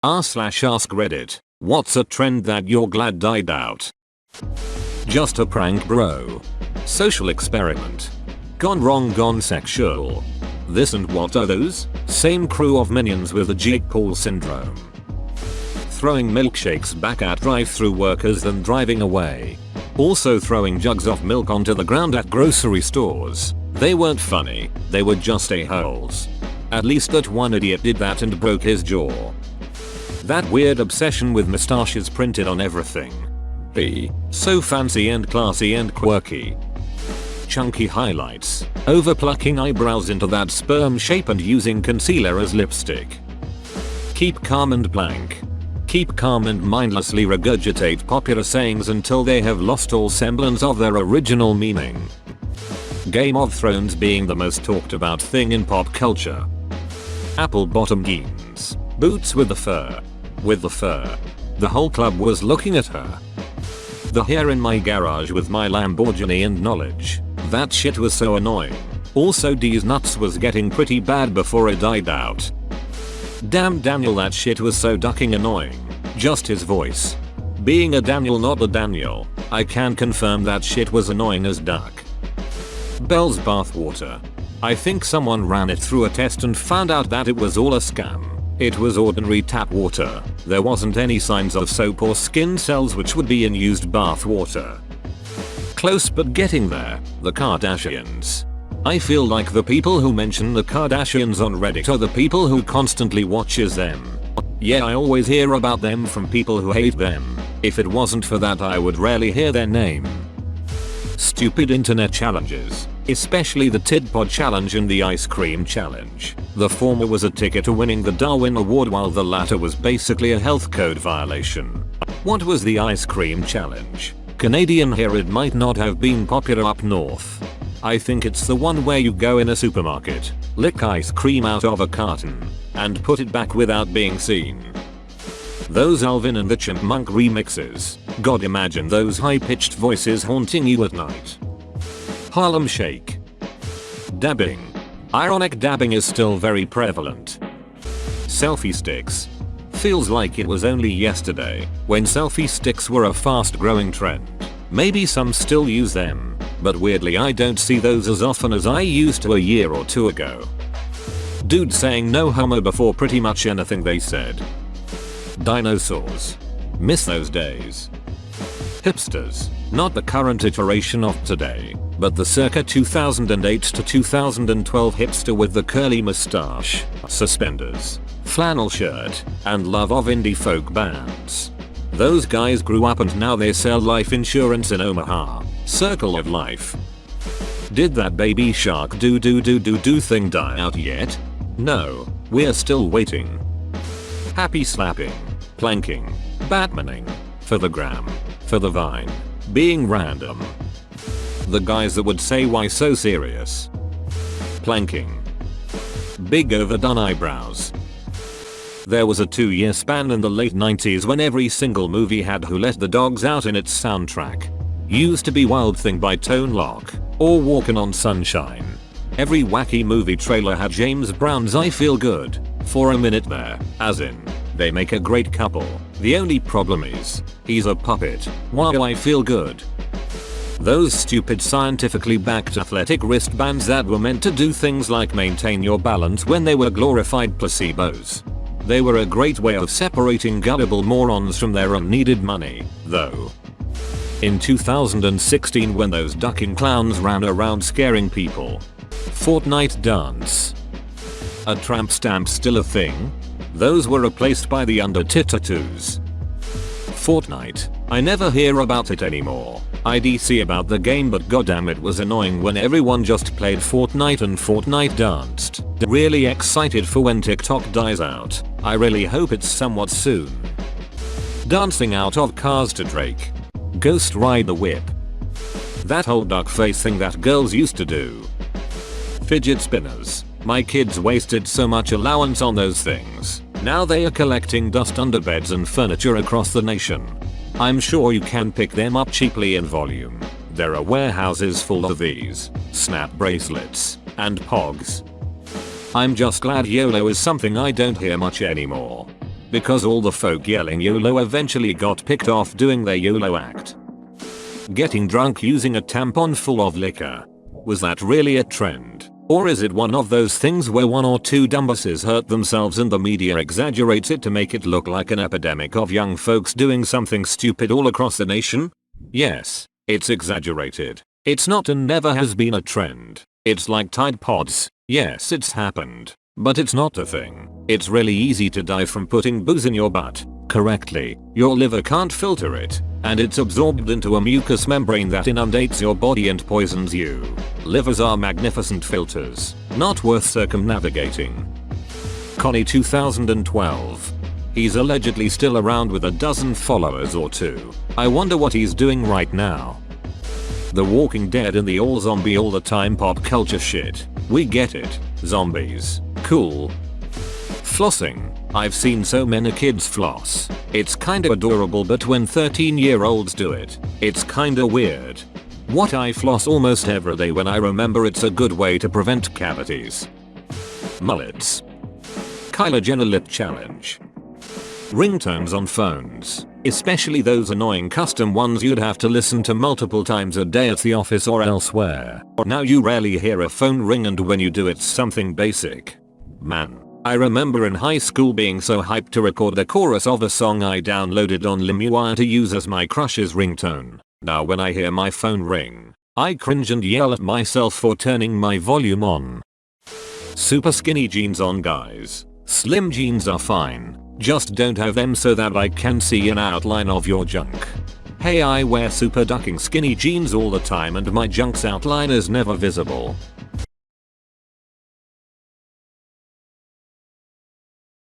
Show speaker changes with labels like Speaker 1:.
Speaker 1: r/AskReddit. What's a trend that you're glad died out? Just a prank, bro. Social experiment. Gone wrong, gone sexual. This and what are those? Same crew of minions with the Jake Paul syndrome. Throwing milkshakes back at drive-thru workers then driving away. Also throwing jugs of milk onto the ground at grocery stores. They weren't funny, they were just a-holes. At least that one idiot did that and broke his jaw. That weird obsession with mustaches printed on everything. So fancy and classy and quirky. Chunky highlights, over plucking eyebrows into that sperm shape and using concealer as lipstick. Keep calm and blank. Keep calm and mindlessly regurgitate popular sayings until they have lost all semblance of their original meaning. Game of Thrones being the most talked about thing in pop culture. Apple bottom jeans. Boots with the fur. With the fur. The whole club was looking at her. The hair in my garage with my Lamborghini and knowledge. That shit was so annoying. Also D's nuts was getting pretty bad before it died out. Damn Daniel, that shit was so ducking annoying. Just his voice. Being a Daniel, not a Daniel, I can confirm that shit was annoying as duck. Bell's bathwater. I think someone ran it through a test and found out that it was all a scam. It was ordinary tap water. There wasn't any signs of soap or skin cells which would be in used bath water. Close but getting there. The Kardashians. I feel like the people who mention the Kardashians on Reddit are the people who constantly watches them. Yeah, I always hear about them from people who hate them. If it wasn't for that, I would rarely hear their name. Stupid internet challenges. Especially the Tidpod challenge and the ice cream challenge. The former was a ticket to winning the Darwin Award while the latter was basically a health code violation. What was the ice cream challenge? Canadian here, it might not have been popular up north. I think it's the one where you go in a supermarket, lick ice cream out of a carton, and put it back without being seen. Those Alvin and the Chipmunk remixes. God, imagine those high-pitched voices haunting you at night. Harlem Shake. Dabbing. Ironic, dabbing is still very prevalent. Selfie sticks. Feels like it was only yesterday when selfie sticks were a fast-growing trend. Maybe some still use them, but weirdly I don't see those as often as I used to a year or two ago. Dude saying no homo before pretty much anything they said. Dinosaurs. Miss those days. Hipsters. Not the current iteration of today, but the circa 2008 to 2012 hipster with the curly mustache, suspenders, flannel shirt, and love of indie folk bands. Those guys grew up and now they sell life insurance in Omaha. Circle of life. Did that Baby Shark do thing die out yet? No, we're still waiting. Happy slapping, planking, batmaning, for the gram, for the vine, being random. The guys that would say why so serious. Planking. Big overdone eyebrows. There was a 2-year span in the late 90s when every single movie had Who Let the Dogs Out in its soundtrack. Used to be Wild Thing by Tone Loc, or Walkin' on Sunshine. Every wacky movie trailer had James Brown's I Feel Good, for a minute there, as in, they make a great couple. The only problem is, he's a puppet. Why do I feel good? Those stupid scientifically backed athletic wristbands that were meant to do things like maintain your balance when they were glorified placebos. They were a great way of separating gullible morons from their unneeded money, though. In 2016, when those ducking clowns ran around scaring people. Fortnite dance. A tramp stamp still a thing? Those were replaced by the under-tit tattoos. Fortnite. I never hear about it anymore. IDC about the game, but goddamn it was annoying when everyone just played Fortnite and Fortnite danced. Really excited for when TikTok dies out. I really hope it's somewhat soon. Dancing out of cars to Drake. Ghost Ride the Whip. That whole duck face thing that girls used to do. Fidget spinners. My kids wasted so much allowance on those things. Now they are collecting dust under beds and furniture across the nation. I'm sure you can pick them up cheaply in volume. There are warehouses full of these. Snap bracelets. And pogs. I'm just glad YOLO is something I don't hear much anymore. because all the folk yelling YOLO eventually got picked off doing their YOLO act. Getting drunk using a tampon full of liquor. Was that really a trend? Or is it one of those things where one or two dumbasses hurt themselves and the media exaggerates it to make it look like an epidemic of young folks doing something stupid all across the nation? Yes, it's exaggerated. It's not and never has been a trend. It's like Tide Pods. Yes, it's happened. But it's not a thing. It's really easy to die from putting booze in your butt correctly. Your liver can't filter it, and it's absorbed into a mucous membrane that inundates your body and poisons you. Livers are magnificent filters, not worth circumnavigating. Connie 2012. He's allegedly still around with a dozen followers or two. I wonder what he's doing right now. The Walking Dead and the all zombie all the time pop culture shit. We get it. Zombies. Cool. Flossing. I've seen so many kids floss. It's kinda adorable, but when 13-year-olds do it, it's kinda weird. What I floss almost every day when I remember it's a good way to prevent cavities. Mullets. Kylie Jenner lip challenge. Ringtones on phones, especially those annoying custom ones you'd have to listen to multiple times a day at the office or elsewhere. Now you rarely hear a phone ring, and when you do it's something basic. Man, I remember in high school being so hyped to record the chorus of a song I downloaded on LimeWire to use as my crush's ringtone. Now when I hear my phone ring, I cringe and yell at myself for turning my volume on. Super skinny jeans on guys. Slim jeans are fine. Just don't have them so that I can see an outline of your junk. Hey, I wear super ducking skinny jeans all the time and my junk's outline is never visible.